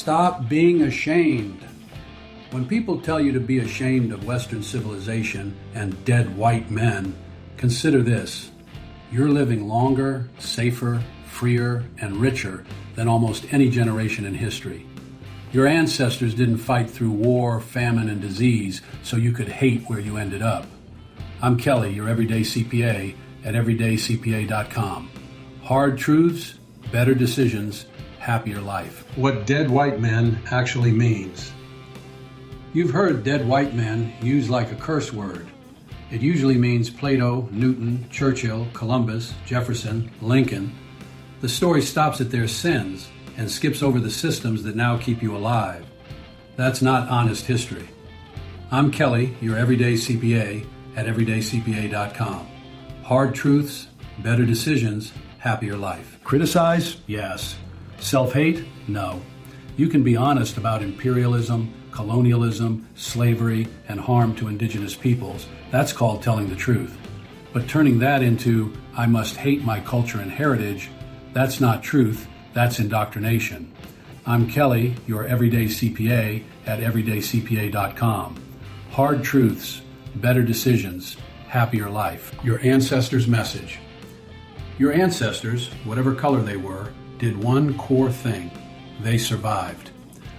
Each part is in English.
Stop being ashamed. When people tell you to be ashamed of Western civilization and dead white men, consider this. You're living longer, safer, freer, and richer than almost any generation in history. Your ancestors didn't fight through war, famine, and disease so you could hate where you ended up. I'm Kelly, your everyday CPA at EveryDayCPA.com. Hard truths, better decisions, happier life. What dead white men actually means. You've heard dead white men used like a curse word. It usually means Plato, Newton, Churchill, Columbus, Jefferson, Lincoln. The story stops at their sins and skips over the systems that now keep you alive. That's not honest history. I'm Kelly, your everyday CPA at EveryDayCPA.com. Hard truths, better decisions, happier life. Criticize? Yes. Self-hate? No. You can be honest about imperialism, colonialism, slavery, and harm to indigenous peoples. That's called telling the truth. But turning that into, I must hate my culture and heritage, that's not truth, that's indoctrination. I'm Kelly, your everyday CPA at EveryDayCPA.com. Hard truths, better decisions, happier life. Your ancestors' message. Your ancestors, whatever color they were, did one core thing. They survived.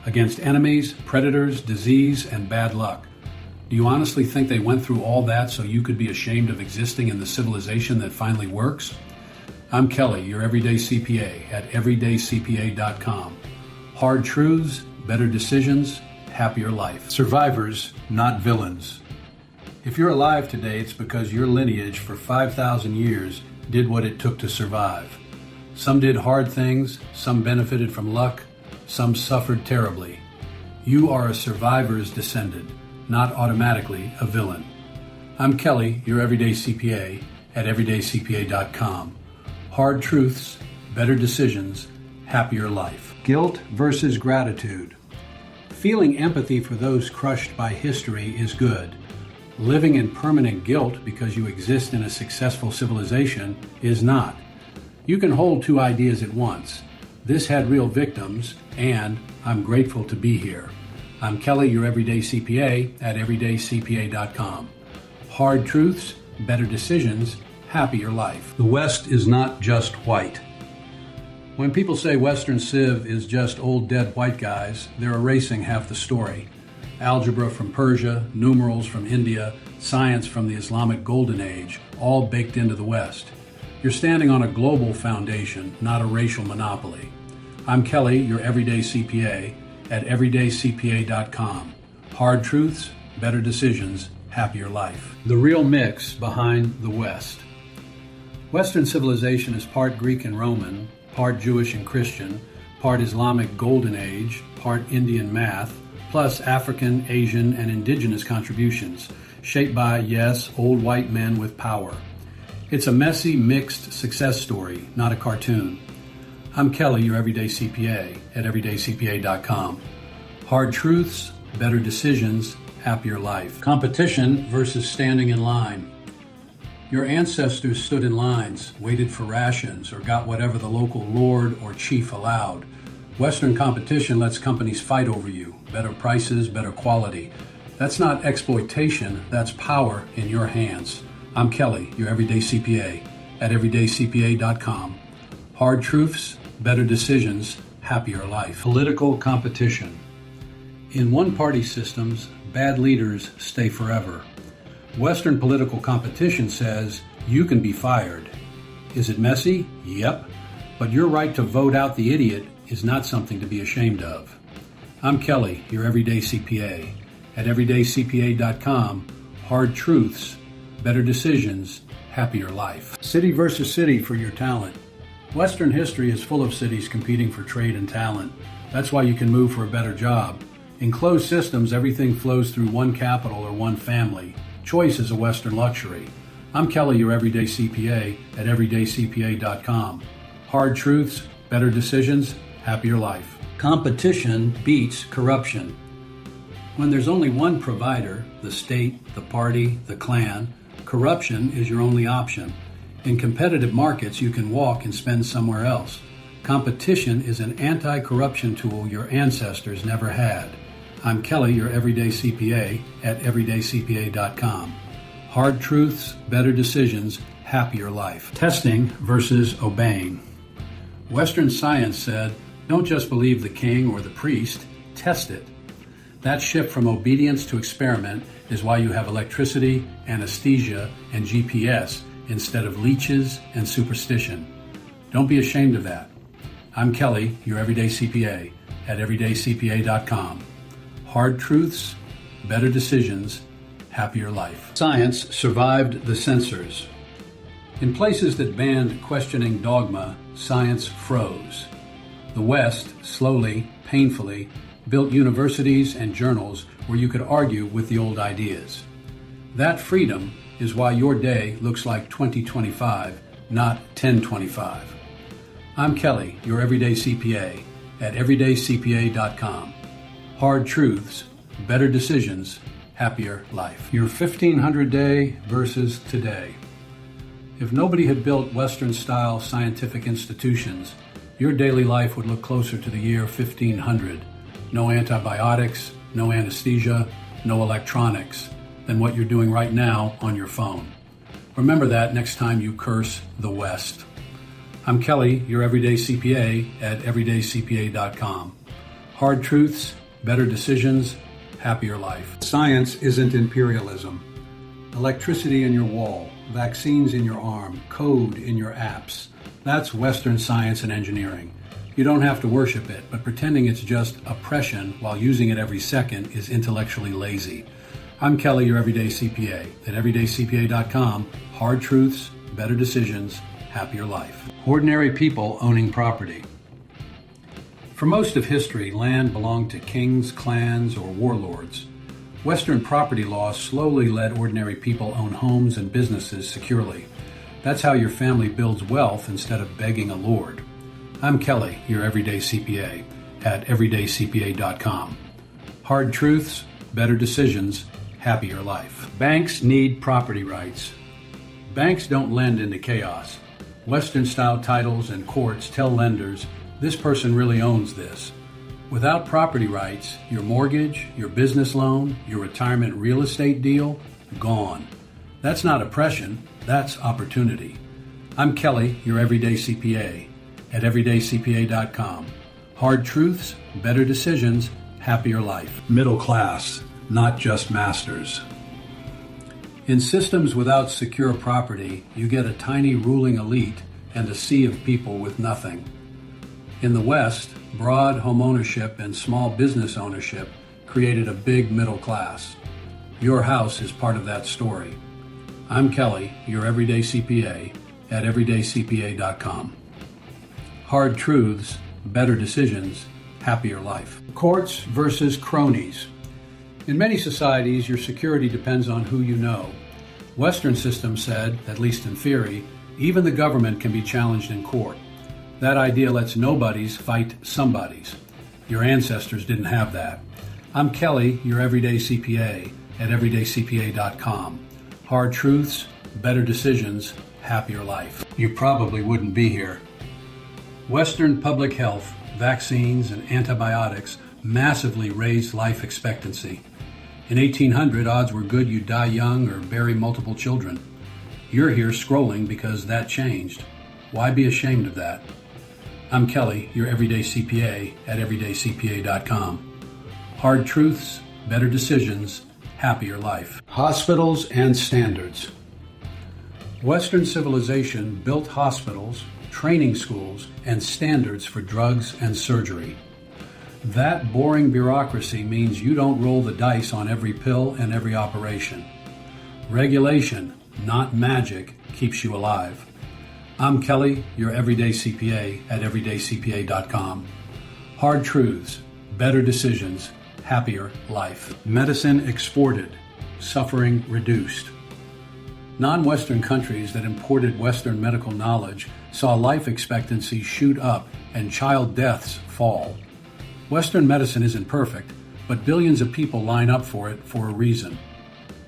Against enemies, predators, disease, and bad luck. Do you honestly think they went through all that so you could be ashamed of existing in the civilization that finally works? I'm Kelly, your everyday CPA at EveryDayCPA.com. Hard truths, better decisions, happier life. Survivors, not villains. If you're alive today, it's because your lineage for 5,000 years did what it took to survive. Some did hard things, some benefited from luck, some suffered terribly. You are a survivor's descendant, not automatically a villain. I'm Kelly, your everyday CPA at EveryDayCPA.com. Hard truths, better decisions, happier life. Guilt versus gratitude. Feeling empathy for those crushed by history is good. Living in permanent guilt because you exist in a successful civilization is not. You can hold two ideas at once. This had real victims, and I'm grateful to be here. I'm Kelly, your everyday CPA at EveryDayCPA.com. Hard truths, better decisions, happier life. The West is not just white. When people say Western Civ is just old dead white guys, they're erasing half the story. Algebra from Persia, numerals from India, science from the Islamic Golden Age, all baked into the West. You're standing on a global foundation, not a racial monopoly. I'm Kelly, your everyday CPA at EveryDayCPA.com. Hard truths, better decisions, happier life. The real mix behind the West. Western civilization is part Greek and Roman, part Jewish and Christian, part Islamic Golden Age, part Indian math, plus African, Asian, and indigenous contributions, shaped by, yes, old white men with power. It's a messy, mixed success story, not a cartoon. I'm Kelly, your everyday CPA at EveryDayCPA.com. Hard truths, better decisions, happier life. Competition versus standing in line. Your ancestors stood in lines, waited for rations, or got whatever the local lord or chief allowed. Western competition lets companies fight over you. Better prices, better quality. That's not exploitation, that's power in your hands. I'm Kelly, your everyday CPA at EveryDayCPA.com. Hard truths, better decisions, happier life. Political competition. In one-party systems, bad leaders stay forever. Western political competition says you can be fired. Is it messy? Yep. But your right to vote out the idiot is not something to be ashamed of. I'm Kelly, your everyday CPA at EveryDayCPA.com. Hard truths, better decisions, happier life. City versus city for your talent. Western history is full of cities competing for trade and talent. That's why you can move for a better job. In closed systems, everything flows through one capital or one family. Choice is a Western luxury. I'm Kelly, your everyday CPA at EveryDayCPA.com. Hard truths, better decisions, happier life. Competition beats corruption. When there's only one provider, the state, the party, the clan, corruption is your only option. In competitive markets, you can walk and spend somewhere else. Competition is an anti-corruption tool your ancestors never had. I'm Kelly, your everyday CPA at EveryDayCPA.com. Hard truths, better decisions, happier life. Testing versus obeying. Western science said, don't just believe the king or the priest, test it. That shift from obedience to experiment is why you have electricity, anesthesia, and GPS instead of leeches and superstition. Don't be ashamed of that. I'm Kelly, your everyday CPA at EveryDayCPA.com. Hard truths, better decisions, happier life. Science survived the censors. In places that banned questioning dogma, science froze. The West, slowly, painfully, built universities and journals where you could argue with the old ideas. That freedom is why your day looks like 2025, not 1025. I'm Kelly, your everyday CPA at EveryDayCPA.com. Hard truths, better decisions, happier life. Your 1500 day versus today. If nobody had built Western-style scientific institutions, your daily life would look closer to the year 1500. No antibiotics, no anesthesia, no electronics than what you're doing right now on your phone. Remember that next time you curse the West. I'm Kelly, your everyday CPA at EveryDayCPA.com. Hard truths, better decisions, happier life. Science isn't imperialism. Electricity in your wall, vaccines in your arm, code in your apps. That's Western science and engineering. You don't have to worship it, but pretending it's just oppression while using it every second is intellectually lazy. I'm Kelly, your everyday CPA at EveryDayCPA.com. Hard truths, better decisions, happier life. Ordinary people owning property. For most of history, land belonged to kings, clans, or warlords. Western property law slowly let ordinary people own homes and businesses securely. That's how your family builds wealth instead of begging a lord. I'm Kelly, your everyday CPA at EveryDayCPA.com. Hard truths, better decisions, happier life. Banks need property rights. Banks don't lend into chaos. Western-style titles and courts tell lenders, this person really owns this. Without property rights, your mortgage, your business loan, your retirement real estate deal, gone. That's not oppression, that's opportunity. I'm Kelly, your everyday CPA at EveryDayCPA.com. Hard truths, better decisions, happier life. Middle class, not just masters. In systems without secure property, you get a tiny ruling elite and a sea of people with nothing. In the West, broad home ownership and small business ownership created a big middle class. Your house is part of that story. I'm Kelly, your everyday CPA at EveryDayCPA.com. Hard truths, better decisions, happier life. Courts versus cronies. In many societies, your security depends on who you know. Western systems said, at least in theory, even the government can be challenged in court. That idea lets nobodies fight somebodies. Your ancestors didn't have that. I'm Kelly, your everyday CPA at EveryDayCPA.com. Hard truths, better decisions, happier life. You probably wouldn't be here. Western public health, vaccines, and antibiotics massively raised life expectancy. In 1800, odds were good you'd die young or bury multiple children. You're here scrolling because that changed. Why be ashamed of that? I'm Kelly, your everyday CPA at EveryDayCPA.com. Hard truths, better decisions, happier life. Hospitals and standards. Western civilization built hospitals, training schools, and standards for drugs and surgery. That boring bureaucracy means you don't roll the dice on every pill and every operation. Regulation, not magic, keeps you alive. I'm Kelly, your everyday CPA at EveryDayCPA.com. Hard truths, better decisions, happier life. Medicine exported, suffering reduced. Non-Western countries that imported Western medical knowledge saw life expectancy shoot up and child deaths fall. Western medicine isn't perfect, but billions of people line up for it for a reason.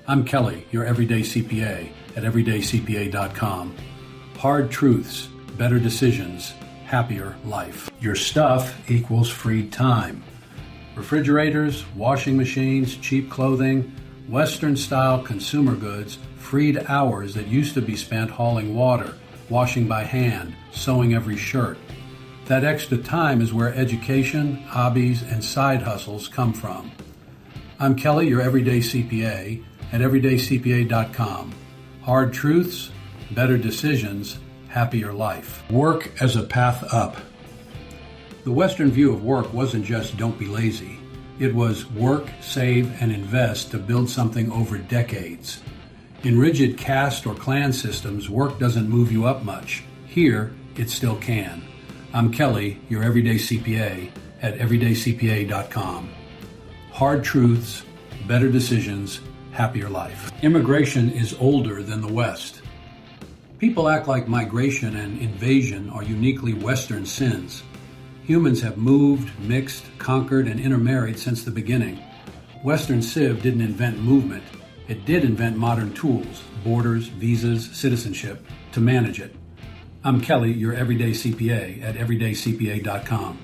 I'm Kelly, your everyday CPA at EveryDayCPA.com. Hard truths, better decisions, happier life. Your stuff equals free time. Refrigerators, washing machines, cheap clothing, Western-style consumer goods freed hours that used to be spent hauling water, washing by hand, sewing every shirt. That extra time is where education, hobbies, and side hustles come from. I'm Kelly, your Everyday CPA, at EveryDayCPA.com. Hard truths, better decisions, happier life. Work as a path up. The Western view of work wasn't just don't be lazy. It was work, save, and invest to build something over decades. In rigid caste or clan systems, work doesn't move you up much. Here, it still can. I'm Kelly, your Everyday CPA, at EveryDayCPA.com. Hard truths, better decisions, happier life. Immigration is older than the West. People act like migration and invasion are uniquely Western sins. Humans have moved, mixed, conquered, and intermarried since the beginning. Western Civ didn't invent movement. It did invent modern tools, borders, visas, citizenship, to manage it. I'm Kelly, your Everyday CPA, at EveryDayCPA.com.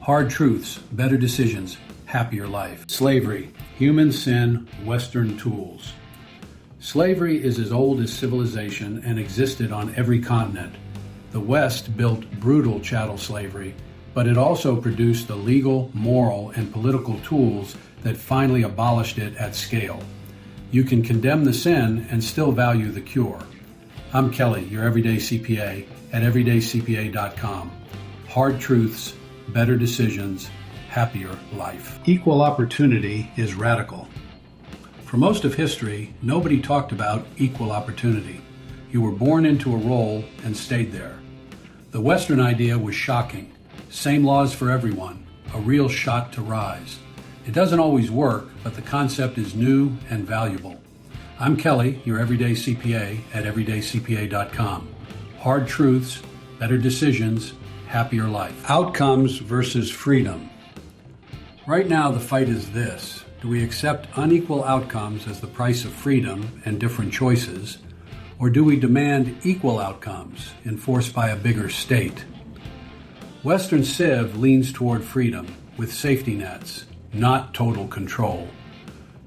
Hard truths, better decisions, happier life. Slavery, human sin, Western tools. Slavery is as old as civilization and existed on every continent. The West built brutal chattel slavery, but it also produced the legal, moral, and political tools that finally abolished it at scale. You can condemn the sin and still value the cure. I'm Kelly, your Everyday CPA, at EveryDayCPA.com. Hard truths, better decisions, happier life. Equal opportunity is radical. For most of history, nobody talked about equal opportunity. You were born into a role and stayed there. The Western idea was shocking. Same laws for everyone, a real shot to rise. It doesn't always work, but the concept is new and valuable. I'm Kelly, your Everyday CPA, at EveryDayCPA.com. Hard truths, better decisions, happier life. Outcomes versus freedom. Right now, the fight is this. Do we accept unequal outcomes as the price of freedom and different choices, or do we demand equal outcomes enforced by a bigger state? Western Civ leans toward freedom with safety nets, not total control.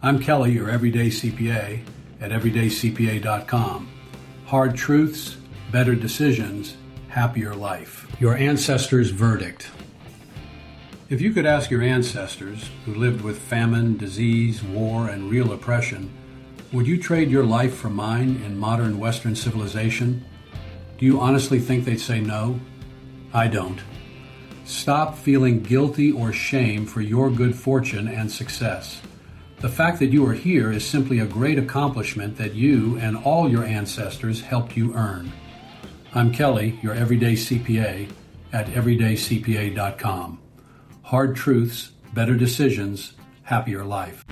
I'm Kelly, your Everyday CPA, at EveryDayCPA.com. Hard truths, better decisions, happier life. Your ancestors' verdict. If you could ask your ancestors, who lived with famine, disease, war, and real oppression, would you trade your life for mine in modern Western civilization? Do you honestly think they'd say no? I don't. Stop feeling guilty or shame for your good fortune and success. The fact that you are here is simply a great accomplishment that you and all your ancestors helped you earn. I'm Kelly, your Everyday CPA, at EveryDayCPA.com. Hard truths, better decisions, happier life.